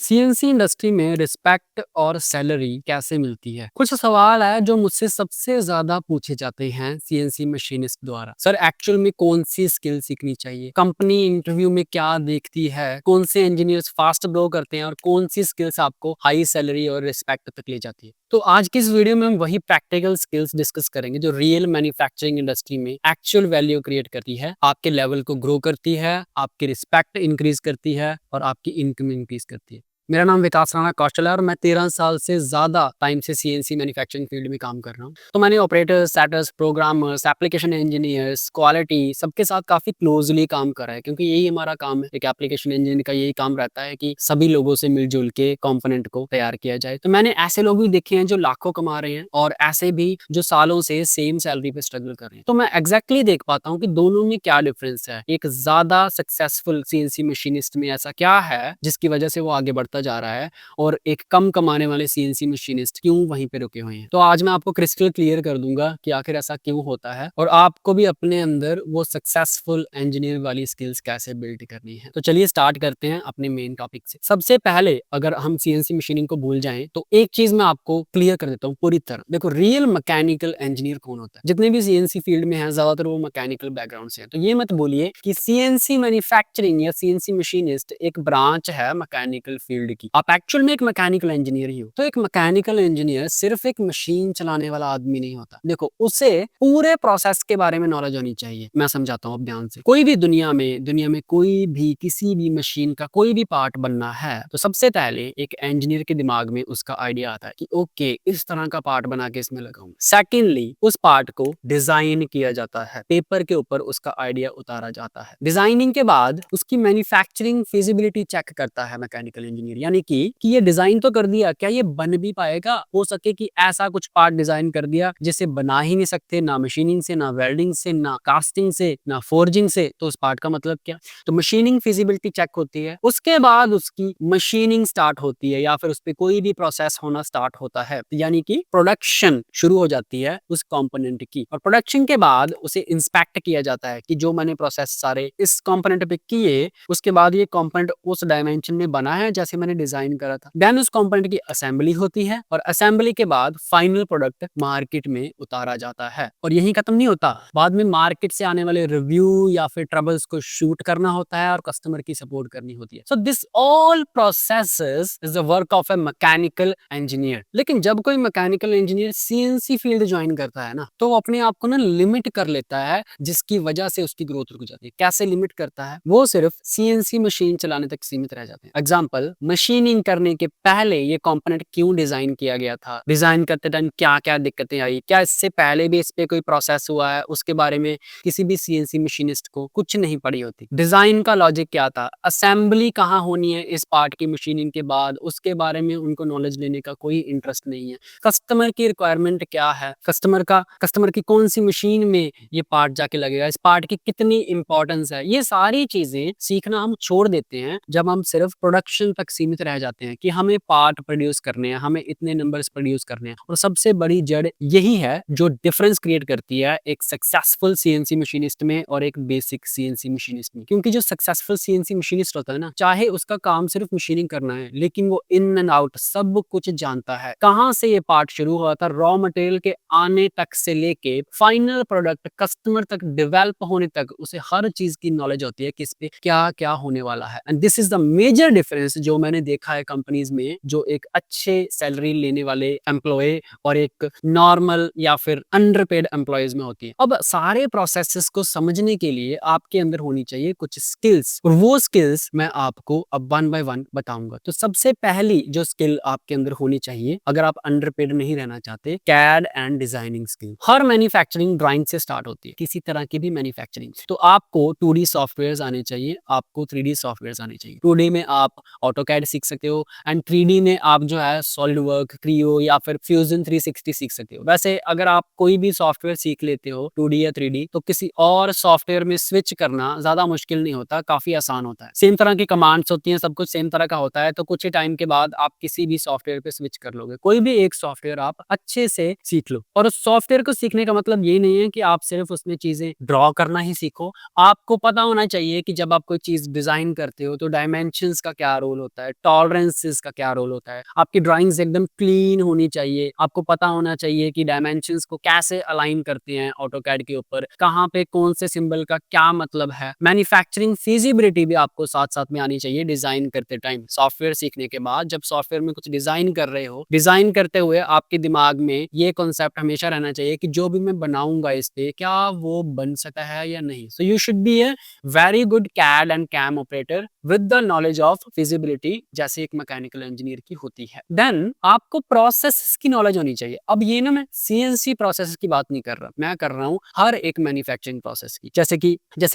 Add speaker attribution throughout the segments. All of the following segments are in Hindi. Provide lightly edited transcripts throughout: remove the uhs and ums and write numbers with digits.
Speaker 1: सीएनसी इंडस्ट्री में रिस्पेक्ट और सैलरी कैसे मिलती है? कुछ सवाल है जो मुझसे सबसे ज्यादा पूछे जाते हैं सीएनसी मशीनिस्ट द्वारा। सर एक्चुअल में कौन सी स्किल सीखनी चाहिए? कंपनी इंटरव्यू में क्या देखती है? कौन से इंजीनियर्स फास्ट ग्रो करते हैं और कौन सी स्किल्स आपको हाई सैलरी और रिस्पेक्ट तक ले जाती है? तो आज की इस वीडियो में हम वही प्रैक्टिकल स्किल्स डिस्कस करेंगे जो रियल मैन्युफैक्चरिंग इंडस्ट्री में एक्चुअल वैल्यू क्रिएट करती है, आपके लेवल को ग्रो करती है, आपकी रिस्पेक्ट इंक्रीज करती है और आपकी इनकम इंक्रीज करती है। मेरा नाम विकास राणा कौशल है और मैं 13 साल से ज़्यादा टाइम से सीएनसी मैन्युफैक्चरिंग फील्ड में काम कर रहा हूँ। तो मैंने operators, setters, programmers, application engineers, quality सबके साथ काफ़ी क्लोजली काम करा है, क्योंकि यही हमारा काम है। एक एप्लीकेशन इंजीनियर का यही काम रहता है कि सभी लोगों से मिलजुल के कंपोनेंट को तैयार किया जाए। तो मैंने ऐसे लोग भी देखे हैं जो लाखों कमा रहे हैं और ऐसे भी जो सालों से सेम सैलरी पे स्ट्रगल कर रहे हैं। तो मैं एग्जैक्टली देख पाता हूँ कि दोनों में क्या डिफरेंस है। एक ज़्यादा सक्सेसफुल सीएनसी मशीनिस्ट में ऐसा क्या है जिसकी वजह से वो आगे बढ़ता जा रहा है और एक कम कमाने वाले सीएनसी मशीनिस्ट क्यों वहीं पे रुके हुए हैं। तो आज मैं आपको क्रिस्टल क्लियर कर दूंगा कि आखिर ऐसा क्यों होता है और आपको भी अपने अंदर वो सक्सेसफुल इंजीनियर वाली स्किल्स कैसे बिल्ड करनी है। तो चलिए स्टार्ट करते हैं अपने मेन टॉपिक से। सबसे पहले अगर हम सीएनसी मशीनिंग को भूल जाएं तो एक चीज मैं आपको क्लियर कर देता हूँ पूरी तरह। देखो, रियल मैकेनिकल इंजीनियर कौन होता है? जितने भी सीएनसी फील्ड में है ज्यादातर वो मैकेनिकल बैकग्राउंड से है। तो ये मत बोलिए कि सीएनसी मैन्युफैक्चरिंग या सीएनसी मशीनिस्ट एक ब्रांच है मैकेनिकल फील्ड की। आप एक्चुअल में एक मैकेनिकल इंजीनियर ही हो। तो एक मैकेनिकल इंजीनियर सिर्फ एक मशीन चलाने वाला आदमी नहीं होता। देखो, उसे पूरे प्रोसेस के बारे में नॉलेज होनी चाहिए। मैं समझाता हूँ अब ध्यान से। कोई भी दुनिया में कोई भी किसी भी मशीन का कोई भी पार्ट बनना है तो सबसे पहले एक इंजीनियर के दिमाग में उसका आइडिया आता है कि ओके, इस तरह का पार्ट बना के इसमें लगाऊं। सेकेंडली, उस पार्ट को डिजाइन किया जाता है, पेपर के ऊपर उसका आइडिया उतारा जाता है। डिजाइनिंग के बाद उसकी मैन्युफैक्चरिंग फिजिबिलिटी चेक करता है मैकेनिकल इंजीनियर। यानी कि ये डिजाइन तो कर दिया, क्या ये बन भी पाएगा? हो सके कि ऐसा कुछ पार्ट डिजाइन कर दिया जिसे बना ही नहीं सकते, ना मशीनिंग से, ना वेल्डिंग से, ना कास्टिंग से, ना फोर्जिंग से, तो उस पार्ट का मतलब क्या? तो मशीनिंग फिजिबिलिटी चेक होती है, उसके बाद उसकी मशीनिंग स्टार्ट होती है या फिर उस पर कोई भी प्रोसेस होना स्टार्ट होता है, यानी कि प्रोडक्शन शुरू हो जाती है उस कंपोनेंट की। और प्रोडक्शन के बाद उसे इंस्पेक्ट किया जाता है कि जो मैंने प्रोसेस सारे इस कंपोनेंट पे किए, उसके बाद ये कंपोनेंट उस डायमेंशन में बना है जैसे मैंने डिजाइन करा था। देन उस कंपोनेंट की असेंबली होती है और असेंबली के बाद फाइनल प्रोडक्ट मार्केट में उतारा जाता है। और यही खत्म नहीं होता, बाद में मार्केट से आने वाले रिव्यू या फिर ट्रबल्स को शूट करना होता है और कस्टमर की सपोर्ट करनी होती है। So this all processes is the work of A mechanical engineer. लेकिन जब कोई mechanical engineer CNC field join करता है ना, तो वो अपने आप को ना लिमिट कर लेता है, जिसकी वजह से उसकी ग्रोथ रुक जाती है। कैसे लिमिट करता है? वो सिर्फ सीएनसी मशीन चलाने तक सीमित रह जाते हैं। एग्जाम्पल, मशीनिंग करने के पहले ये कंपोनेंट क्यों डिजाइन किया गया था, डिजाइन करते टाइम क्या क्या दिक्कतें आई, क्या इससे पहले भी इस पे कोई प्रोसेस हुआ है, उसके बारे में किसी भी सीएनसी मशीनिस्ट को कुछ नहीं पड़ी होती। डिजाइन का लॉजिक क्या था, असेंबली कहाँ होनी है इस पार्ट की मशीनिंग के बाद, उसके बारे में उनको नॉलेज लेने का कोई इंटरेस्ट नहीं है। कस्टमर की रिक्वायरमेंट क्या है, कस्टमर की कौन सी मशीन में ये पार्ट जाके लगेगा, इस पार्ट की कितनी इंपॉर्टेंस है, ये सारी चीजें सीखना हम छोड़ देते हैं जब हम सिर्फ प्रोडक्शन तक सीमित रह जाते हैं कि हमें पार्ट प्रोड्यूस करने हैं, हमें इतने नंबर्स प्रोड्यूस करने हैं। और सबसे बड़ी जड़ यही है जो डिफरेंस क्रिएट करती है एक सक्सेसफुल सीएनसी मशीनिस्ट में और एक बेसिक सीएनसी मशीनिस्ट में। क्योंकि जो सक्सेसफुल सीएनसी मशीनिस्ट होता है ना, चाहे उसका काम सिर्फ मशीनिंग करना है, लेकिन वो इन एंड आउट सब कुछ जानता है। कहाँ से ये पार्ट शुरू हुआ था, रॉ मटेरियल के आने तक से लेके फाइनल प्रोडक्ट कस्टमर तक डेवलप होने तक, उसे हर चीज की नॉलेज होती है कि इस पे क्या क्या होने वाला है। And this is the major difference जो मैंने देखा है कंपनीज में, जो एक अच्छे सैलरी लेने वाले एम्प्लॉय और एक नॉर्मल या फिर अंडरपेड एम्प्लॉयज में होती है। अब सारे प्रोसेसेस को समझने के लिए आपके अंदर होनी चाहिए कुछ स्किल्स, और वो स्किल्स मैं आपको अब वन बाय वन बताऊंगा। तो सबसे पहली जो स्किल आपके अंदर होनी चाहिए अगर आप अंडरपेड नहीं रहना चाहते, कैड एंड डिजाइनिंग स्किल। हर मैन्युफैक्चरिंग ड्राइंग से स्टार्ट होती है, किसी तरह की भी मैन्युफैक्चरिंग। तो आपको 2D सॉफ्टवेयर आने चाहिए, आपको 3D सॉफ्टवेयर आने चाहिए। 2D में आप ऑटोकैड सीख सकते हो एंड 3D में आप जो है सॉलिड वर्क, क्रियो या फिर फ्यूजन 360 सीख सकते हो। वैसे अगर आप कोई भी सॉफ्टवेयर सीख लेते हो 2D या 3D, तो किसी और सॉफ्टवेयर में स्विच करना ज्यादा मुश्किल नहीं होता, काफी आसान होता है। सेम तरह की कमांड्स होती हैं, सब कुछ सेम तरह का होता है, तो कुछ ही टाइम के बाद आप किसी भी सॉफ्टवेयर पे स्विच कर लोगे। कोई भी एक सॉफ्टवेयर आप अच्छे से सीख लो। और उस सॉफ्टवेयर को सीखने का मतलब ये नहीं है कि आप सिर्फ उसमें चीजें ड्रॉ करना ही सीखो। आपको पता होना चाहिए कि जब आप कोई चीज डिजाइन करते हो तो डायमेंशंस का क्या रोल होता है, टॉलरेंसेस का क्या रोल होता है। आपकी ड्राइंग्स एकदम क्लीन होनी चाहिए, आपको पता होना चाहिए कि डायमेंशंस को कैसे अलाइन करते हैं ऑटोकैड के ऊपर, कहाँ पे कौन से सिंबल का क्या मतलब है। मैन्युफैक्चरिंग फिजिबिलिटी भी आपको साथ-साथ में आनी चाहिए डिजाइन करते टाइम। सॉफ्टवेयर सीखने के बाद जब सॉफ्टवेयर में कुछ डिजाइन कर रहे हो, डिजाइन करते हुए आपके दिमाग में ये कॉन्सेप्ट हमेशा रहना चाहिए कि जो भी मैं बनाऊंगा इस पे क्या वो बन सकता है या नहीं। So you should be a very good CAD and CAM operator with the knowledge of feasibility, जैसे एक मैकेनिकल इंजीनियर की होती है। देन आपको प्रोसेस की नॉलेज होनी चाहिए। अब ये ना मैं सीएनसी प्रोसेस की बात नहीं कर रहा, मैं कर रहा हूँ हर एक मैन्युफैक्चरिंग प्रोसेस की, जैसे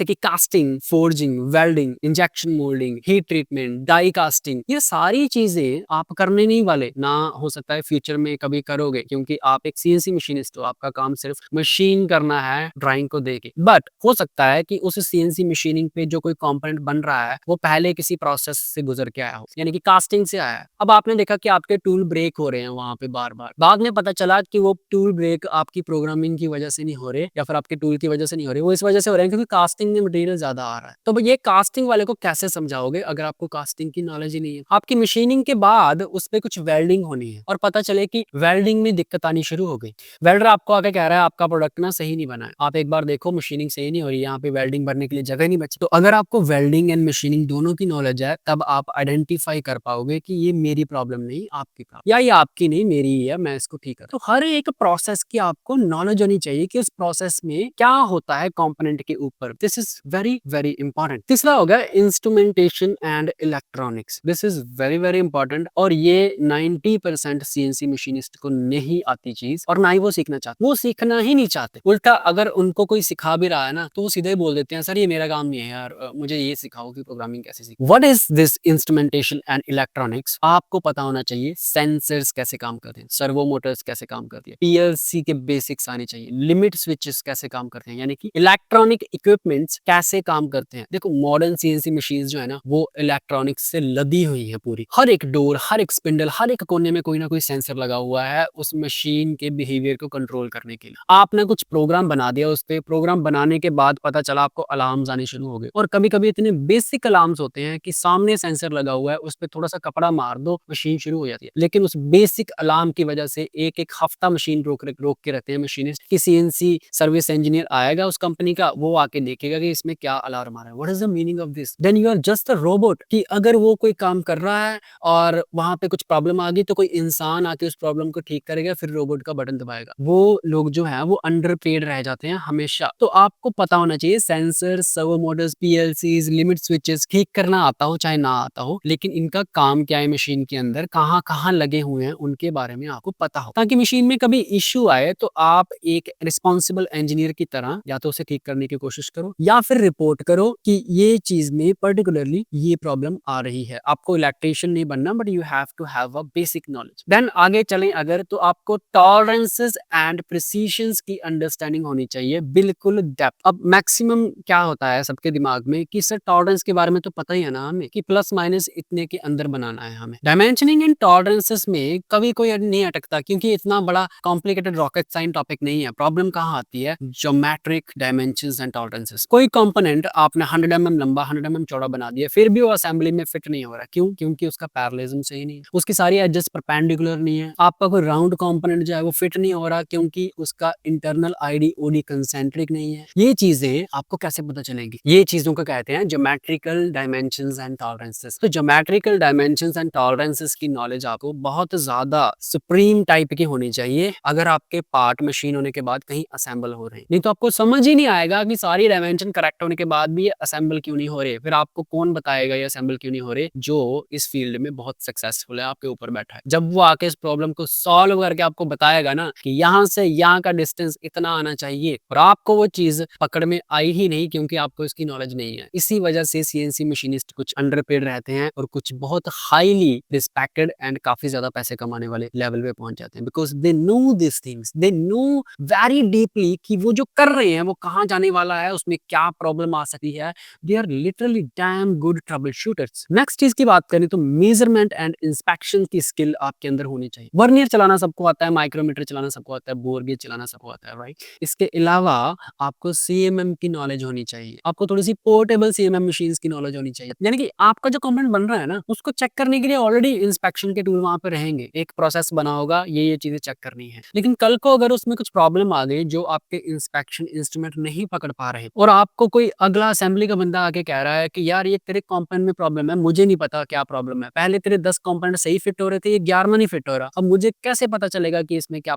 Speaker 1: कि casting, forging, welding, injection moulding, heat treatment, die casting, ये सारी चीजें आप करने नहीं वाले, ना हो सकता है फ्यूचर में कभी करोगे, क्योंकि आप एक सीएनसी मशीनिस्ट हो, आपका काम सिर्फ मशीन करना है ड्राइंग को देके। बट हो सकता है कि उस सीएनसी मशीनिंग पे जो कोई कंपोनेंट बन रहा है वो पहले किसी प्रोसेस से गुजर के आया हो, यानी कि कास्टिंग से आया है। अब आपने देखा कि आपके टूल ब्रेक हो रहे हैं वहां पे बार बार, बाद में पता चला कि वो टूल ब्रेक आपकी प्रोग्रामिंग की वजह से नहीं हो रहे या फिर आपके टूल की वजह से नहीं हो रहे, वो इस वजह से हो रहे हैं क्योंकि कास्टिंग में मटेरियल ज्यादा आ रहा है। तो ये कास्टिंग वाले को कैसे समझाओगे अगर आपको कास्टिंग की नॉलेज ही नहीं है। आपकी मशीनिंग के बाद उस पर कुछ वेल्डिंग होनी है और पता चले कि वेल्डिंग में दिक्कत आनी शुरू हो गई, वेल्डर आपको आके कह रहा है आपका प्रोडक्ट ना सही नहीं बना है, आप एक बार देखो मशीनिंग सही नहीं हो रही, यहाँ पे वेल्डिंग भरने के लिए जगह नहीं बची। तो अगर आपको वेल्डिंग एंड मशीनिंग दोनों की नॉलेज है तब आप आइडेंटिफाई कर पाओगे कि ये मेरी प्रॉब्लम नहीं आपकी प्रॉब्लम, या ये आपकी नहीं मेरी ही है, मैं इसको ठीक कर। तो हर एक प्रोसेस की आपको नॉलेज होनी चाहिए कि उस प्रोसेस में क्या होता है कंपोनेंट के ऊपर। This is very very important. तीसरा होगा instrumentation and electronics. This is very very important और ये 90% सीएनसी मशीनिस्ट को नहीं आती चीज, और ना ही वो सीखना चाहते, वो सीखना ही नहीं चाहते। उल्टा अगर उनको कोई सिखा भी रहा है ना तो वो सीधे बोल देते हैं सर ये मेरा काम नहीं है यार, मुझे ये सिखाओ कि प्रोग्रामिंग कैसे सीख। What is this instrumentation and electronics? आपको पता होना चाहिए सेंसर्स कैसे काम करते हैं, सर्वो मोटर्स कैसे काम करती है, पीएलसी के बेसिक्स आने चाहिए, लिमिट स्विचेस कैसे काम करते हैं, यानी कि इलेक्ट्रॉनिक इक्विपमेंट्स कैसे काम करते हैं। देखो मॉडर्न सीएनसी मशीन्स जो है ना वो इलेक्ट्रॉनिक्स से लदी हुई है पूरी, हर एक डोर, हर एक स्पिंडल, हर एक कोने में कोई ना कोई सेंसर लगा हुआ है उस मशीन के बिहेवियर को कंट्रोल करने के लिए। आपने कुछ प्रोग्राम बना दिया उस पे, प्रोग्राम बनाने के बाद पता चला आपको अलार्म्स आने शुरू हो गए, और कभी कभी इतने बेसिक अलार्म्स होते हैं कि सामने सेंसर लगा हुआ है उस पे थोड़ा सा कपड़ा मार दो मशीन शुरू हो जाती है, लेकिन उस बेसिक अलार्म की वजह से एक एक हफ्ता मशीन रोक के रहते हैं मशीनिस्ट। कि सीएनसी सर्विस इंजीनियर आएगा उस कंपनी का, वो आके देखेगा कि इसमें क्या अलार्म आ रहा है। What is the meaning of this? Then you are just a robot. कि अगर वो कोई काम कर रहा है और वहां पे कुछ प्रॉब्लम आ गई तो कोई इंसान आके उस प्रॉब्लम को ठीक करेगा, फिर रोबोट का बटन दबाएगा। वो लोग जो है वो अंडरपेड रह जाते हैं हमेशा। तो आपको पता होना चाहिए sensor, servo Motors, पीएलसीज, limit switches ठीक करना आता हो चाहे ना आता हो, लेकिन इनका काम क्या है मशीन के अंदर, कहाँ कहाँ लगे हुए हैं उनके बारे में आपको पता हो, ताकि मशीन में कभी इश्यू आए तो आप एक रिस्पॉन्सिबल इंजीनियर की तरह या तो उसे ठीक करने की कोशिश करो या फिर रिपोर्ट करो कि ये चीज में पर्टिकुलरली ये प्रॉब्लम आ रही है। आपको इलेक्ट्रिशियन नहीं बनना, but you have to have a basic knowledge. Then आगे चलें अगर, तो आपको टॉलरेंसेस एंड प्रिसीशंस की अंडरस्टैंडिंग होनी चाहिए, बिल्कुल डेप्थ। अब मैक्सिमम क्या होता है सबके दिमाग में कि सर टॉलरेंस के बारे में तो पता ही है ना हमें कि प्लस माइनस इतने के अंदर बनाना है हमें। डायमेंशनिंग एंड टॉलरेंसेस में कभी कोई नहीं अटकता, क्योंकि इतना बड़ा कॉम्प्लिकेटेड रॉकेट साइंस टॉपिक नहीं है। प्रॉब्लम कहाँ आती है? Geometric dimensions and tolerances. कोई कंपोनेंट आपने 100 mm लंबा 100 mm चौड़ा बना दिया, फिर भी वो असेंबली में फिट नहीं हो रहा। क्यों? क्योंकि उसका पैरेललिज्म सही नहीं है, उसकी सारी एजेस परपेंडिकुलर नहीं है। आपका कोई राउंड कंपोनेंट जो है वो फिट नहीं हो रहा क्योंकि उसका इंटरनल आईडी ओडी कंसेंट्रिक नहीं है। ये चीजें आपको कैसे पता चलेंगी? ये चीजों को कहते हैं ज्योमेट्रिकल डायमेंशंस एंड टॉलरेंसेस। तो ज्योमेट्रिकल डायमेंशंस एंड टॉलरेंसेस की नॉलेज आपको बहुत ज्यादा सुप्रीम टाइप की होनी चाहिए अगर आपके पार्ट मशीन होने के बाद कहीं असेंबल हो रहे हैं। नहीं तो आपको समझ ही नहीं आएगा कि सारी डायमेंशन करेक्ट होने के बाद भी ये असेंबल क्यों नहीं हो रहे। फिर आपको कौन बताएगा ये असेंबल क्यों नहीं हो रहे? जो इस फील्ड में बहुत सक्सेसफुल है, आपके ऊपर बैठा है। जब वो आके इस प्रॉब्लम को सॉल्व करके आपको बताएगा ना कि यहाँ से यहाँ का डिस्टेंस इतना आना चाहिए, और आपको वो चीज पकड़ में आई ही नहीं क्योंकि आपको इसकी नॉलेज नहीं है। इसी वजह से सीएनसी मशीनिस्ट कुछ अंडरपेड रहते हैं और कुछ बहुत हाईली रिस्पेक्टेड एंड काफी ज्यादा पैसे कमाने वाले लेवल पे पहुंच जाते हैं, because they know this things, they know very deeply कि वो जो कर रहे हैं वो कहाँ जाने वाला है, उसमें क्या प्रॉब्लम आ सकती है। They are literally damn good troubleshooters. Next चीज की बात करें तो मेजरमेंट एंड इंस्पेक्शन की स्किल आपके अंदर होनी चाहिए। वर्नियर चलाना सबको आता है, माइक्रोमीटर चलाना सबको आता है, बोर गेज चलाना सबको आता है, राइट। इसके अलावा आपको सीएमएम की नॉलेज होनी चाहिए, आपको थोड़ी सी पोर्टेबल सीएमएम मशीन्स की नॉलेज होनी चाहिए। यानी कि आपका जो कंपोनेंट बन रहा है ना, उसको चेक करने के लिए ऑलरेडी इंस्पेक्शन के टूल वहाँ पे रहेंगे। एक प्रोसेस बना होगा, ये चीज़ें चेक करनी है। लेकिन कल को अगर उसमें कुछ प्रॉब्लम आ गई जो आपके इंस्पेक्शन इंस्ट्रूमेंट नहीं पकड़ पा रहे और आपको कोई अगला असेंबली का बंदा आके कह रहा है कि यार ये तेरे कंपोनेंट में प्रॉब्लम है, मुझे नहीं पता क्या प्रॉब्लम है। पहले तेरे 10 कंपोनेंट सही फिट हो रहे थे, ये 11वां नहीं फिट हो रहा। अब मुझे कैसे पता चलेगा कि इसमें क्या